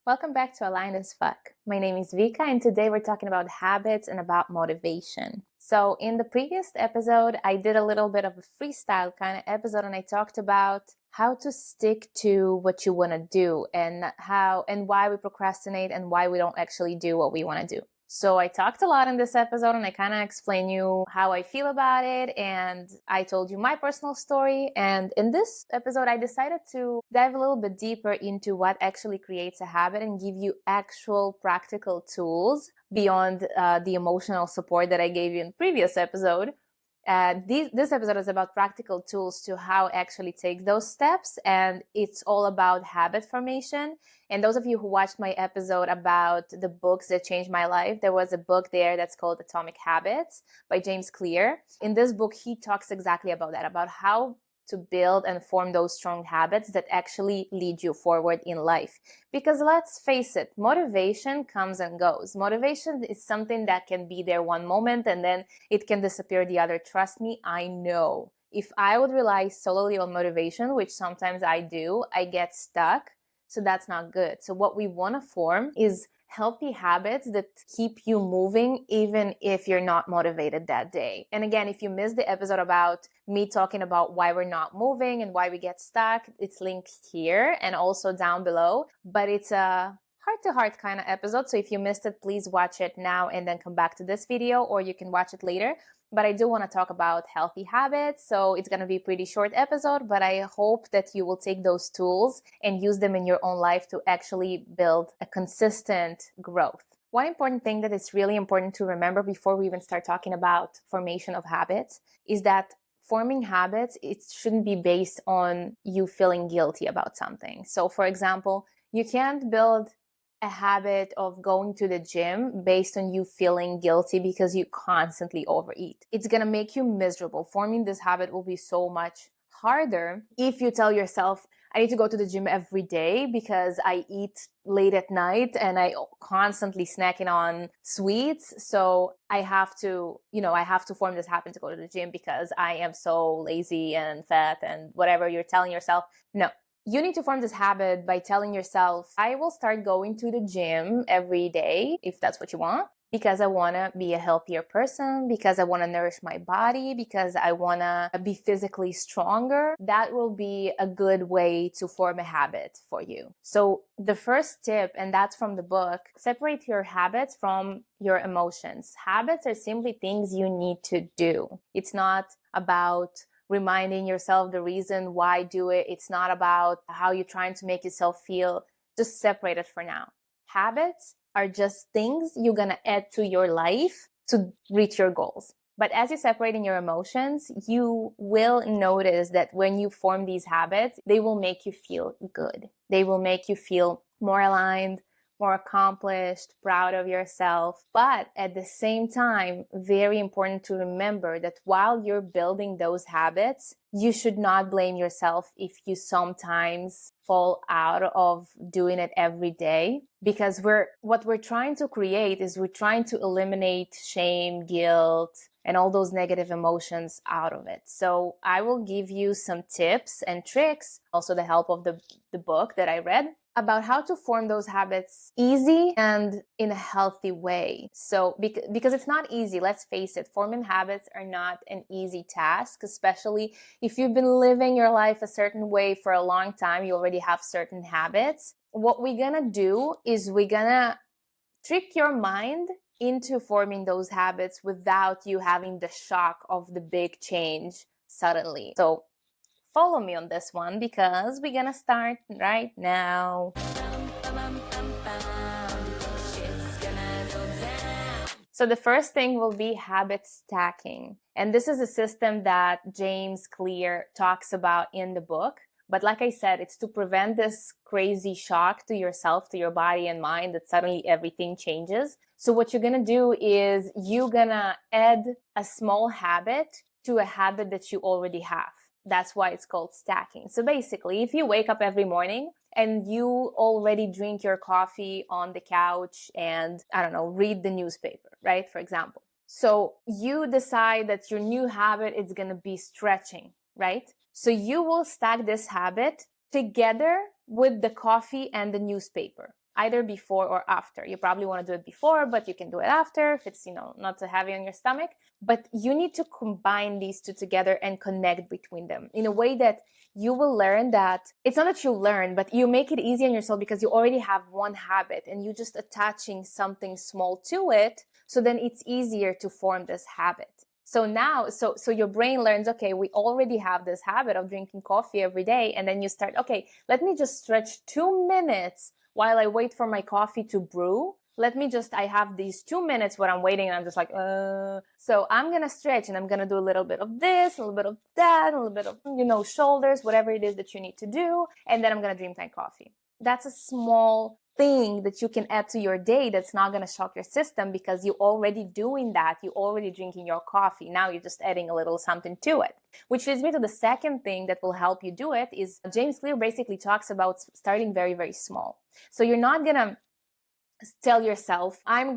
Welcome back to Aligned as Fuck. My name is Vika, and today we're talking about habits and about motivation. So in the previous episode, I did a little bit of a freestyle kind of episode, and I talked about how to stick to what you want to do and why we procrastinate and why we don't actually do what we want to do. So I talked a lot in this episode, and I kind of explained you how I feel about it, and I told you my personal story. And in this episode, I decided to dive a little bit deeper into what actually creates a habit and give you actual practical tools beyond the emotional support that I gave you in the previous episode. This episode is about practical tools to how actually take those steps, and it's all about habit formation. And those of you who watched my episode about the books that changed my life, there was a book there that's called Atomic Habits by James Clear. In this book, he talks exactly about that, about how to build and form those strong habits that actually lead you forward in life. Because let's face it, motivation comes and goes. Motivation is something that can be there one moment and then it can disappear the other. Trust me, I know. If I would rely solely on motivation, which sometimes I do, I get stuck. So that's not good. So what we want to form is healthy habits that keep you moving even if you're not motivated that day. And again, if you missed the episode about me talking about why we're not moving and why we get stuck, it's linked here and also down below. But it's a heart-to-heart kind of episode. So if you missed it, please watch it now and then come back to this video, or you can watch it later. But I do want to talk about healthy habits. So it's going to be a pretty short episode, but I hope that you will take those tools and use them in your own life to actually build a consistent growth. One important thing that is really important to remember before we even start talking about formation of habits is that forming habits, it shouldn't be based on you feeling guilty about something. So for example, you can't build a habit of going to the gym based on you feeling guilty because you constantly overeat. It's gonna make you miserable. Forming this habit will be so much harder if you tell yourself, I need to go to the gym every day because I eat late at night and I constantly snacking on sweets. So I have to form this habit to go to the gym because I am so lazy and fat and whatever you're telling yourself. No. You need to form this habit by telling yourself, I will start going to the gym every day, if that's what you want, because I want to be a healthier person, because I want to nourish my body, because I want to be physically stronger. That will be a good way to form a habit for you. So the first tip, and that's from the book, separate your habits from your emotions. Habits are simply things you need to do. It's not about reminding yourself the reason why do it. It's not about how you're trying to make yourself feel. Just separate it for now. Habits are just things you're going to add to your life to reach your goals. But as you're separating your emotions, you will notice that when you form these habits, they will make you feel good. They will make you feel more aligned, more accomplished, proud of yourself. But at the same time, very important to remember that while you're building those habits, you should not blame yourself if you sometimes fall out of doing it every day, because what we're trying to create is we're trying to eliminate shame, guilt, and all those negative emotions out of it. So I will give you some tips and tricks, also the help of the book that I read, about how to form those habits easy and in a healthy way. So because it's not easy, let's face it, forming habits are not an easy task, especially if you've been living your life a certain way for a long time, you already have certain habits. What we're gonna do is we're gonna trick your mind into forming those habits without you having the shock of the big change suddenly. So follow me on this one because we're gonna start right now. So the first thing will be habit stacking. And this is a system that James Clear talks about in the book. But like I said, it's to prevent this crazy shock to yourself, to your body and mind that suddenly everything changes. So what you're gonna do is you're gonna add a small habit to a habit that you already have. That's why it's called stacking. So basically, if you wake up every morning and you already drink your coffee on the couch and, I don't know, read the newspaper, right? For example. So you decide that your new habit is going to be stretching, right? So you will stack this habit together with the coffee and the newspaper. either before or after. You probably want to do it before, but you can do it after if it's, not too heavy on your stomach. But you need to combine these two together and connect between them in a way that you will learn that it's not that you learn, but you make it easy on yourself because you already have one habit and you just attaching something small to it. So then it's easier to form this habit. So now, so your brain learns, okay, we already have this habit of drinking coffee every day. And then you start, okay, let me just stretch 2 minutes while I wait for my coffee to brew. I have these 2 minutes where I'm waiting and I'm just like, so I'm going to stretch and I'm going to do a little bit of this, a little bit of that, a little bit of, shoulders, whatever it is that you need to do. And then I'm going to drink my coffee. That's a small thing that you can add to your day that's not going to shock your system because you're already doing that. You're already drinking your coffee. Now you're just adding a little something to it. Which leads me to the second thing that will help you do it is James Clear basically talks about starting very, very small. So you're not going to tell yourself, I'm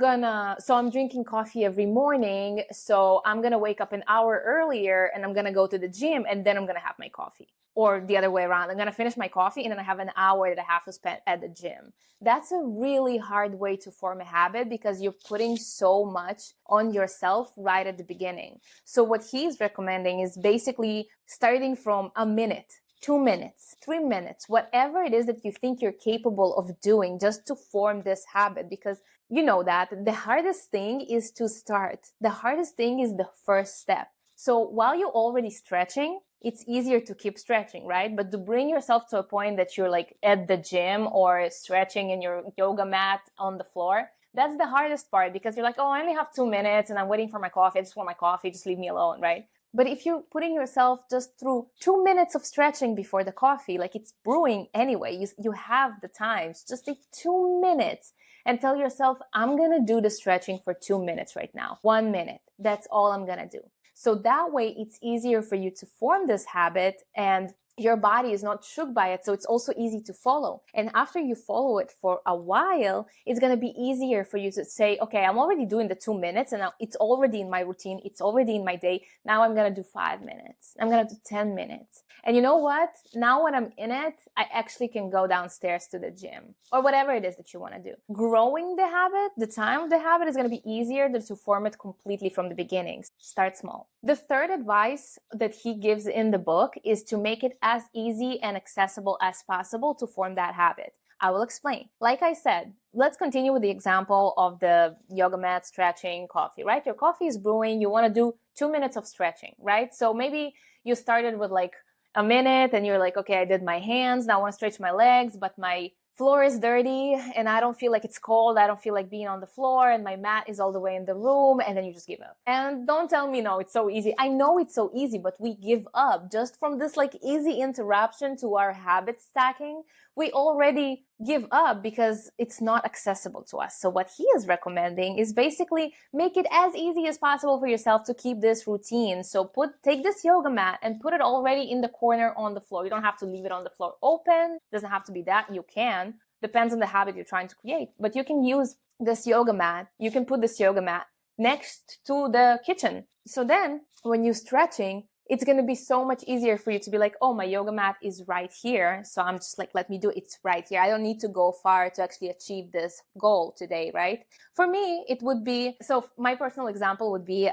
drinking coffee every morning, so I'm going to wake up an hour earlier and I'm going to go to the gym and then I'm going to have my coffee. Or the other way around, I'm going to finish my coffee and then I have an hour that I have to spend at the gym. That's a really hard way to form a habit because you're putting so much on yourself right at the beginning. So what he's recommending is basically starting from a minute, 2 minutes, 3 minutes, whatever it is that you think you're capable of doing just to form this habit. Because you know that the hardest thing is to start. The hardest thing is the first step. So while you're already stretching, it's easier to keep stretching, right? But to bring yourself to a point that you're like at the gym or stretching in your yoga mat on the floor, that's the hardest part because you're like, oh, I only have 2 minutes and I'm waiting for my coffee. I just want my coffee. Just leave me alone, right? But if you're putting yourself just through 2 minutes of stretching before the coffee, like it's brewing anyway, you have the time. So just take 2 minutes and tell yourself, I'm going to do the stretching for 2 minutes right now. 1 minute. That's all I'm going to do. So that way it's easier for you to form this habit and your body is not shook by it. So it's also easy to follow. And after you follow it for a while, it's going to be easier for you to say, okay, I'm already doing the 2 minutes and now it's already in my routine. It's already in my day. Now I'm going to do 5 minutes. I'm going to do 10 minutes. And you know what? Now when I'm in it, I actually can go downstairs to the gym or whatever it is that you want to do. Growing the habit, the time of the habit is going to be easier than to form it completely from the beginning. Start small. The third advice that he gives in the book is to make it as easy and accessible as possible to form that habit. I will explain. Like I said, let's continue with the example of the yoga mat, stretching, coffee, right? Your coffee is brewing. You want to do 2 minutes of stretching, right? So maybe you started with like a minute and you're like, okay, I did my hands. Now I want to stretch my legs, but my floor is dirty and I don't feel like it's cold. I don't feel like being on the floor and my mat is all the way in the room. And then you just give up. And don't tell me, no, it's so easy. I know it's so easy, but we give up just from this like easy interruption to our habit stacking. We already give up because it's not accessible to us. So what he is recommending is basically make it as easy as possible for yourself to keep this routine. So take this yoga mat and put it already in the corner on the floor. You don't have to leave it on the floor open. It doesn't have to be that. You can. Depends on the habit you're trying to create. But you can use this yoga mat. You can put this yoga mat next to the kitchen. So then when you're stretching, it's going to be so much easier for you to be like, oh, my yoga mat is right here. So I'm just like, let me do it. It's right here. I don't need to go far to actually achieve this goal today, right? For me, it would be, so my personal example would be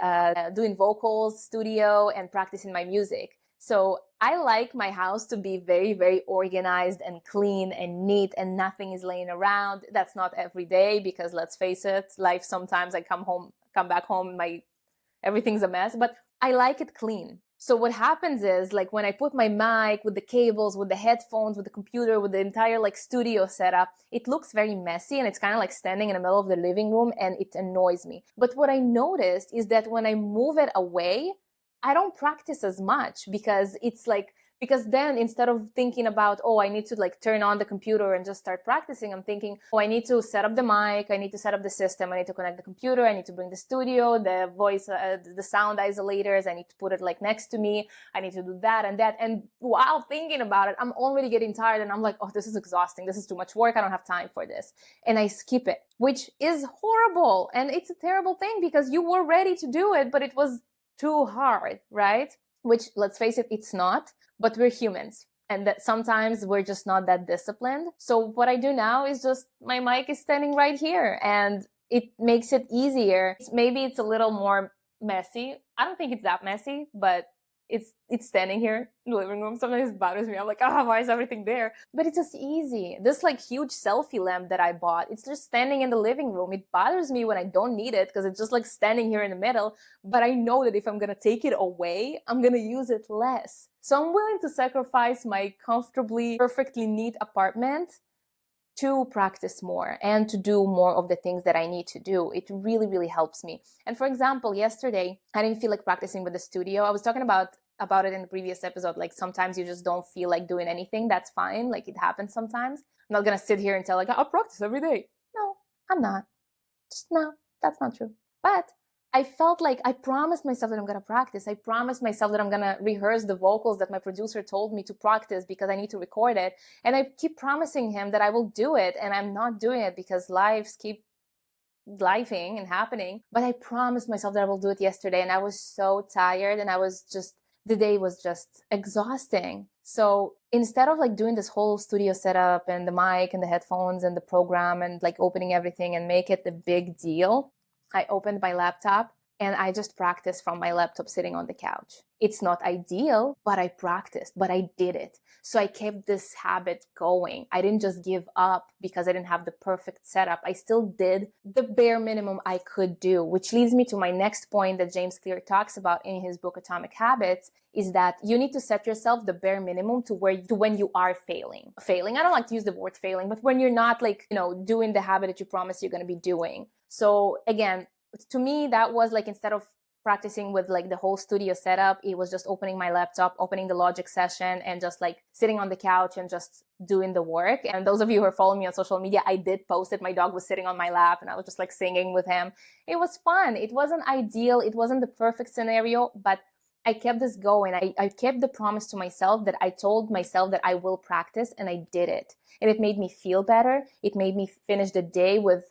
doing vocals, studio, and practicing my music. So I like my house to be very, very organized and clean and neat and nothing is laying around. That's not every day because let's face it, life sometimes I come back home, everything's a mess, but I like it clean. So what happens is like when I put my mic with the cables, with the headphones, with the computer, with the entire like studio setup, it looks very messy and it's kind of like standing in the middle of the living room and it annoys me. But what I noticed is that when I move it away, I don't practice as much because then instead of thinking about, oh, I need to like turn on the computer and just start practicing, I'm thinking, oh, I need to set up the mic. I need to set up the system. I need to connect the computer. I need to bring the studio, the voice, the sound isolators. I need to put it like next to me. I need to do that and that. And while thinking about it, I'm already getting tired and I'm like, oh, this is exhausting. This is too much work. I don't have time for this. And I skip it, which is horrible. And it's a terrible thing because you were ready to do it, but it was too hard, right? Which, let's face it, it's not, but we're humans. and that sometimes we're just not that disciplined. So what I do now is just my mic is standing right here, and it makes it easier. Maybe it's a little more messy. I don't think it's that messy, but it's standing here in the living room. Sometimes it bothers me. I'm like, why is everything there? But it's just easy. This like huge selfie lamp that I bought, it's just standing in the living room. It bothers me when I don't need it because it's just like standing here in the middle. But I know that if I'm gonna take it away, I'm gonna use it less. So I'm willing to sacrifice my comfortably, perfectly neat apartment to practice more and to do more of the things that I need to do. It really, really helps me. And for example, yesterday, I didn't feel like practicing with the studio. I was talking about it in the previous episode. Like sometimes you just don't feel like doing anything. That's fine. Like it happens sometimes. I'm not going to sit here and tell like, I'll practice every day. No, I'm not. Just no, that's not true. But I felt like I promised myself that I'm going to practice. I promised myself that I'm going to rehearse the vocals that my producer told me to practice because I need to record it. And I keep promising him that I will do it. And I'm not doing it because lives keep lifing and happening. But I promised myself that I will do it yesterday. And I was so tired, and the day was just exhausting. So instead of like doing this whole studio setup and the mic and the headphones and the program and like opening everything and make it the big deal, I opened my laptop and I just practiced from my laptop sitting on the couch. It's not ideal, but I practiced, but I did it. So I kept this habit going. I didn't just give up because I didn't have the perfect setup. I still did the bare minimum I could do, which leads me to my next point that James Clear talks about in his book, Atomic Habits, is that you need to set yourself the bare minimum to when you are failing. Failing, I don't like to use the word failing, but when you're not like, doing the habit that you promise you're going to be doing. So again, to me, that was like, instead of practicing with like the whole studio setup, it was just opening my laptop, opening the Logic session, and just like sitting on the couch and just doing the work. And those of you who are following me on social media, I did post it. My dog was sitting on my lap and I was just like singing with him. It was fun. It wasn't ideal. It wasn't the perfect scenario, but I kept this going. I kept the promise to myself that I told myself that I will practice, and I did it. And it made me feel better. It made me finish the day with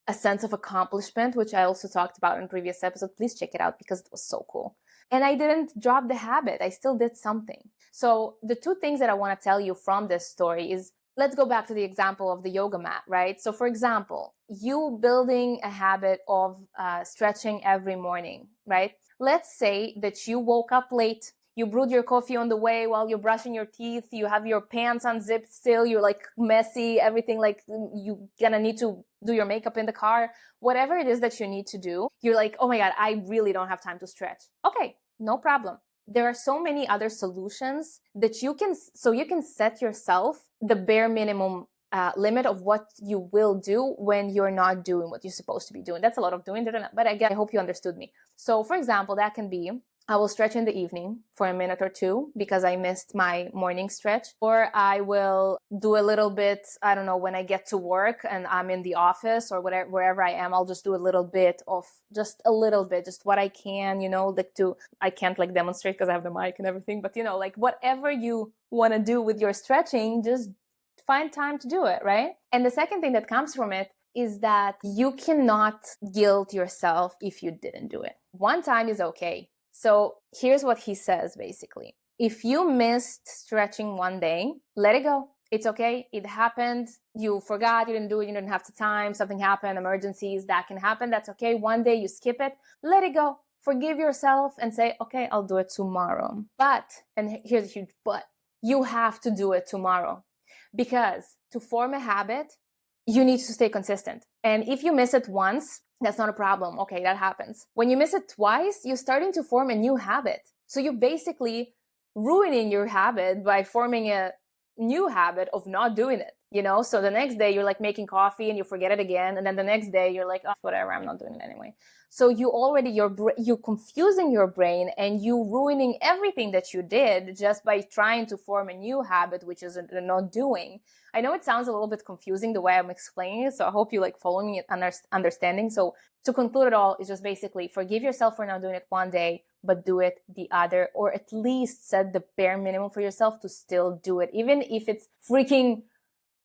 a sense of accomplishment, which I also talked about in previous episode. Please check it out because it was so cool. And I didn't drop the habit. I still did something. So the two things that I want to tell you from this story is, let's go back to the example of the yoga mat, right? So for example, you building a habit of stretching every morning, right? Let's say that you woke up late, you brewed your coffee on the way while you're brushing your teeth, you have your pants unzipped still, you're like messy, everything, like you gonna need to do your makeup in the car, whatever it is that you need to do, you're like, oh my God, I really don't have time to stretch. Okay, no problem. There are so many other solutions that you can set yourself the bare minimum limit of what you will do when you're not doing what you're supposed to be doing. That's a lot of doing, but again, I hope you understood me. So for example, that can be, I will stretch in the evening for a minute or two because I missed my morning stretch. Or I will do a little bit, I don't know, when I get to work and I'm in the office or whatever, wherever I am, I'll just do a little bit, just what I can, I can't like demonstrate because I have the mic and everything, but like whatever you want to do with your stretching, just find time to do it, right? And the second thing that comes from it is that you cannot guilt yourself if you didn't do it. One time is okay. So here's what he says, basically. If you missed stretching one day, let it go. It's okay. It happened. You forgot. You didn't do it. You didn't have the time. Something happened. Emergencies. That can happen. That's okay. One day you skip it. Let it go. Forgive yourself and say, okay, I'll do it tomorrow. But, and here's a huge but, you have to do it tomorrow. Because to form a habit, you need to stay consistent. And if you miss it once, that's not a problem. Okay, that happens. When you miss it twice, you're starting to form a new habit. So you're basically ruining your habit by forming a new habit of not doing it, So the next day you're like making coffee and you forget it again. And then the next day you're like, oh, whatever, I'm not doing it anyway. So you're confusing your brain and you ruining everything that you did just by trying to form a new habit, which is not doing. I know it sounds a little bit confusing the way I'm explaining it, so I hope you like following it, understanding. So to conclude it all, is just basically forgive yourself for not doing it one day, but do it the other, or at least set the bare minimum for yourself to still do it. Even if it's freaking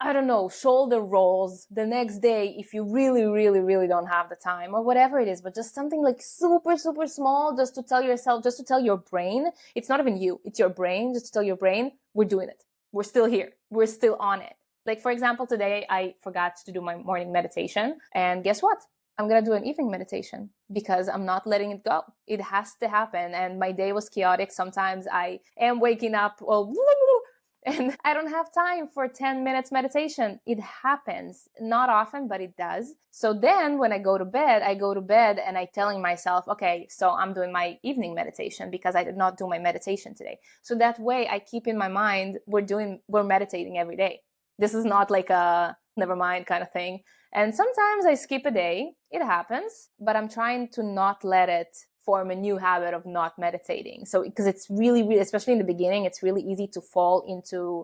I don't know, shoulder rolls the next day if you really, really, really don't have the time or whatever it is, but just something like super, super small just to tell yourself, just to tell your brain, it's not even you, it's your brain, just to tell your brain, we're doing it. We're still here. We're still on it. Like, for example, today I forgot to do my morning meditation. And guess what? I'm going to do an evening meditation because I'm not letting it go. It has to happen. And my day was chaotic. Sometimes I am waking up, well, and I don't have time for 10 minutes meditation. It happens. Not often, but it does. So then when I go to bed and I'm telling myself, okay, so I'm doing my evening meditation because I did not do my meditation today. So that way I keep in my mind, we're meditating every day. This is not like a never mind kind of thing. And sometimes I skip a day. It happens, but I'm trying to not let it form a new habit of not meditating. So, because it's really, really, especially in the beginning, it's really easy to fall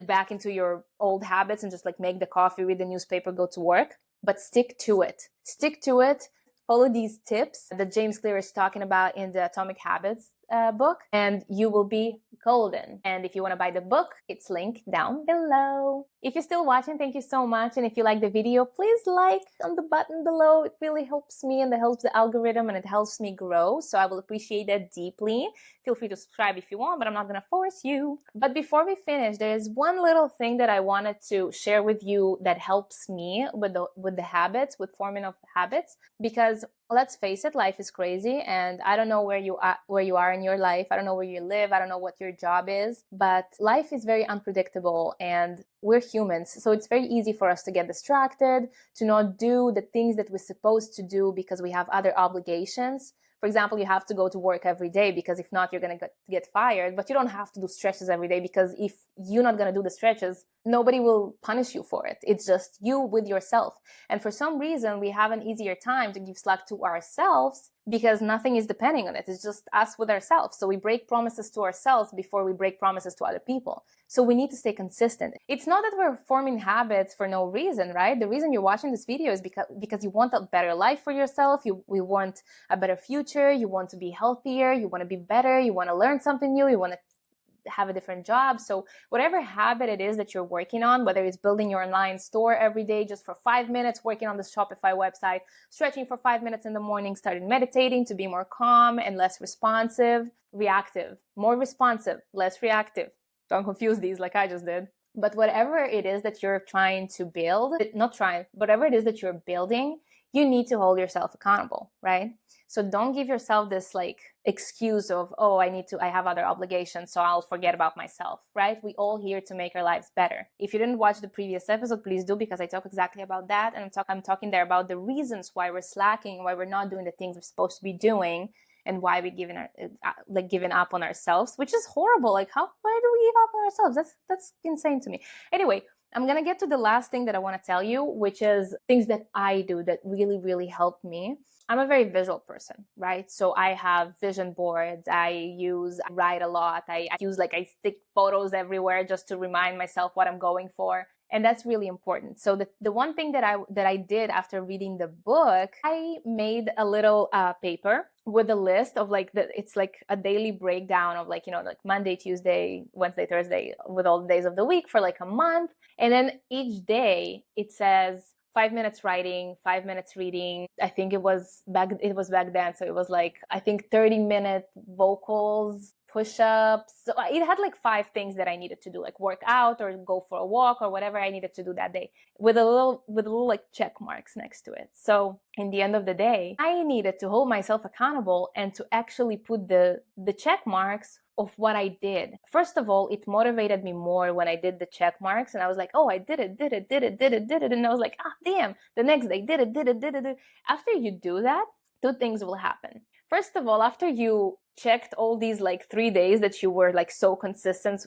back into your old habits and just like make the coffee, read the newspaper, go to work. But stick to it. Stick to it. Follow these tips that James Clear is talking about in the Atomic Habits book, and you will be golden. And if you want to buy the book, it's linked down below. If you're still watching, thank you so much. And if you like the video, please like on the button below. It really helps me and it helps the algorithm and it helps me grow. So I will appreciate that deeply. Feel free to subscribe if you want, but I'm not going to force you. But before we finish, there's one little thing that I wanted to share with you that helps me with the habits, with forming of habits, because let's face it, life is crazy, and I don't know where you are in your life. I don't know where you live. I don't know what your job is, but life is very unpredictable, and we're humans. So it's very easy for us to get distracted, to not do the things that we're supposed to do because we have other obligations. For example, you have to go to work every day because if not, you're going to get fired. But you don't have to do stretches every day because if you're not going to do the stretches, nobody will punish you for it. It's just you with yourself. And for some reason, we have an easier time to give slack to ourselves because nothing is depending on it. It's just us with ourselves. So we break promises to ourselves before we break promises to other people. So we need to stay consistent. It's not that we're forming habits for no reason, right? The reason you're watching this video is because you want a better life for yourself. We want a better future. You want to be healthier. You want to be better. You want to learn something new. You want to have a different job. So whatever habit it is that you're working on, whether it's building your online store every day just for 5 minutes, working on the Shopify website, stretching for 5 minutes in the morning, starting meditating to be more calm and less reactive, more responsive, less reactive. Don't confuse these like I just did. But whatever it is that you're trying to build, whatever it is that you're building, you need to hold yourself accountable, right? So don't give yourself this like excuse of, oh, I have other obligations, so I'll forget about myself, right? We all here to make our lives better. If you didn't watch the previous episode, please do, because I talk exactly about that. And I'm talking there about the reasons why we're slacking, why we're not doing the things we're supposed to be doing, and why we're giving up on ourselves, which is horrible. Like, why do we give up on ourselves? That's insane to me. Anyway, I'm going to get to the last thing that I want to tell you, which is things that I do that really, really help me. I'm a very visual person, right? So I have vision boards. I write a lot. I stick photos everywhere just to remind myself what I'm going for. And that's really important. So the one thing that I did after reading the book, I made a little paper with a list of it's like a daily breakdown of like Monday, Tuesday, Wednesday, Thursday, with all the days of the week for like a month. And then each day it says 5 minutes writing, 5 minutes reading. I think it was back then. So it was like, I think 30-minute vocals, push-ups. So it had like 5 things that I needed to do, like work out or go for a walk or whatever I needed to do that day with a little like check marks next to it. So in the end of the day, I needed to hold myself accountable and to actually put the check marks of what I did. First of all, it motivated me more when I did the check marks and I was like, oh, I did it. And I was like, damn, the next day, did it. After you do that, 2 things will happen. First of all, after you checked all these like 3 days that you were like so consistent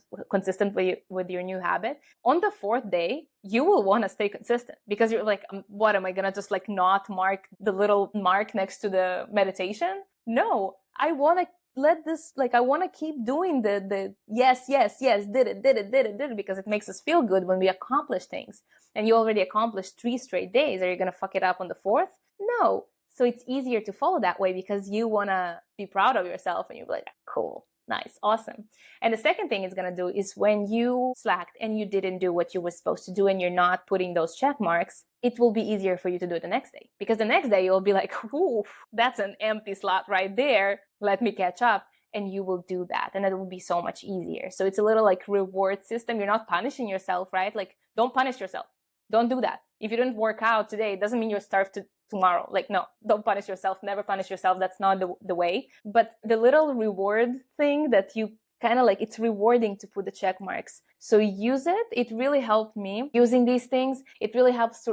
with your new habit, on the 4th day, you will want to stay consistent because you're like, what am I going to just like not mark the little mark next to the meditation? No, I want to I want to keep doing the yes, did it, because it makes us feel good when we accomplish things. And you already accomplished 3 straight days. Are you going to fuck it up on the 4th? No. So it's easier to follow that way because you want to be proud of yourself and you're like, cool, Nice. Awesome. And the second thing it's going to do is when you slacked and you didn't do what you were supposed to do and you're not putting those check marks, it will be easier for you to do it the next day. Because the next day you'll be like, ooh, that's an empty slot right there. Let me catch up. And you will do that. And it will be so much easier. So it's a little like reward system. You're not punishing yourself, right? Like, don't punish yourself. Don't do that. If you didn't work out today, it doesn't mean you're starved to tomorrow. Like, no, don't punish yourself. Never punish yourself. That's not the way. But the little reward thing that you kind of like, it's rewarding to put the check marks. So use it. It really helped me using these things. It really helps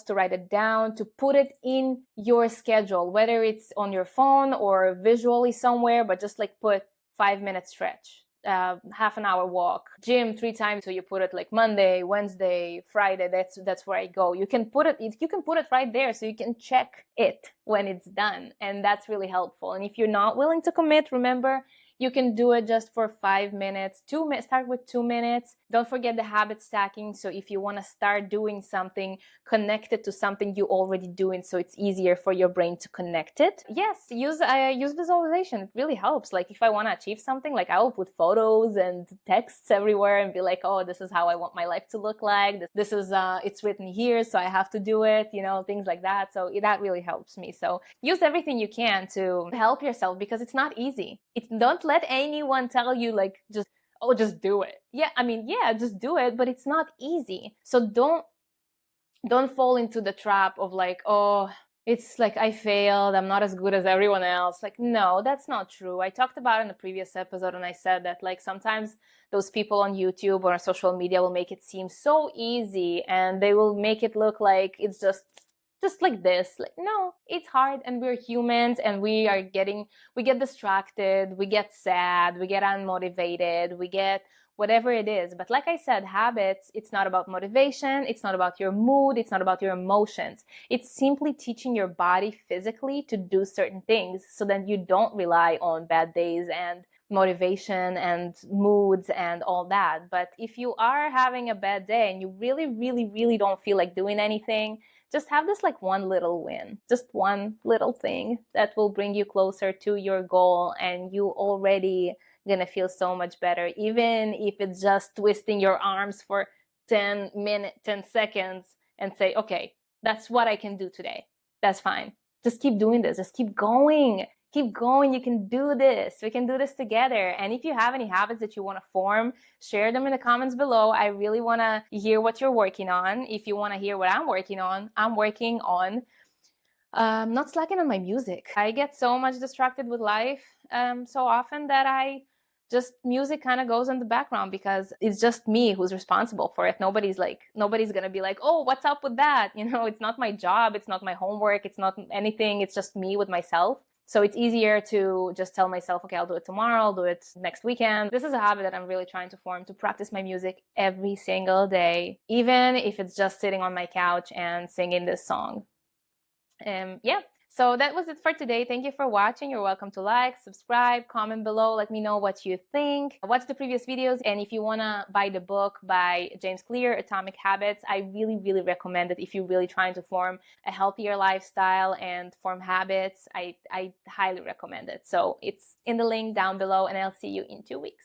to write it down, to put it in your schedule, whether it's on your phone or visually somewhere, but just like put 5-minute stretch. Half an hour walk, gym 3 times. So you put it like Monday, Wednesday, Friday. That's where I go. You can put it right there, so you can check it when it's done, and that's really helpful. And if you're not willing to commit, remember, you can do it just for 5 minutes. Start with 2 minutes. Don't forget the habit stacking. So if you want to start doing something, connect it to something you already doing, so it's easier for your brain to connect it. Yes, use visualization. It really helps. Like if I want to achieve something, like I will put photos and texts everywhere and be like, oh, this is how I want my life to look like. This is it's written here, so I have to do it. Things like that. So that really helps me. So use everything you can to help yourself, because it's not easy. Don't let anyone tell you like just do it. Yeah, just do it, but it's not easy. So don't fall into the trap of like, oh, it's like I failed, I'm not as good as everyone else. Like, no, that's not true. I talked about it in a previous episode, and I said that like sometimes those people on YouTube or on social media will make it seem so easy, and they will make it look like it's just like this. Like, no, it's hard, and we're humans, and we get distracted, we get sad, we get unmotivated, we get whatever it is. But like I said, habits, it's not about motivation, it's not about your mood, it's not about your emotions. It's simply teaching your body physically to do certain things, so that you don't rely on bad days and motivation and moods and all that. But if you are having a bad day and you really, really, really don't feel like doing anything, just have this like one little win, just one little thing that will bring you closer to your goal, and you already gonna feel so much better, even if it's just twisting your arms for 10 seconds and say, okay, that's what I can do today. That's fine. Just keep doing this. Just keep going. Keep going. You can do this. We can do this together. And if you have any habits that you want to form, share them in the comments below. I really want to hear what you're working on. If you want to hear what I'm working on not slacking on my music. I get so much distracted with life so often that music kind of goes in the background, because it's just me who's responsible for it. Nobody's going to be like, oh, what's up with that? It's not my job. It's not my homework. It's not anything. It's just me with myself. So it's easier to just tell myself, okay, I'll do it tomorrow, I'll do it next weekend. This is a habit that I'm really trying to form, to practice my music every single day, even if it's just sitting on my couch and singing this song. Yeah, so that was it for today. Thank you for watching. You're welcome to like, subscribe, comment below. Let me know what you think. Watch the previous videos. And if you want to buy the book by James Clear, Atomic Habits, I really, really recommend it if you're really trying to form a healthier lifestyle and form habits. I highly recommend it. So it's in the link down below, and I'll see you in 2 weeks.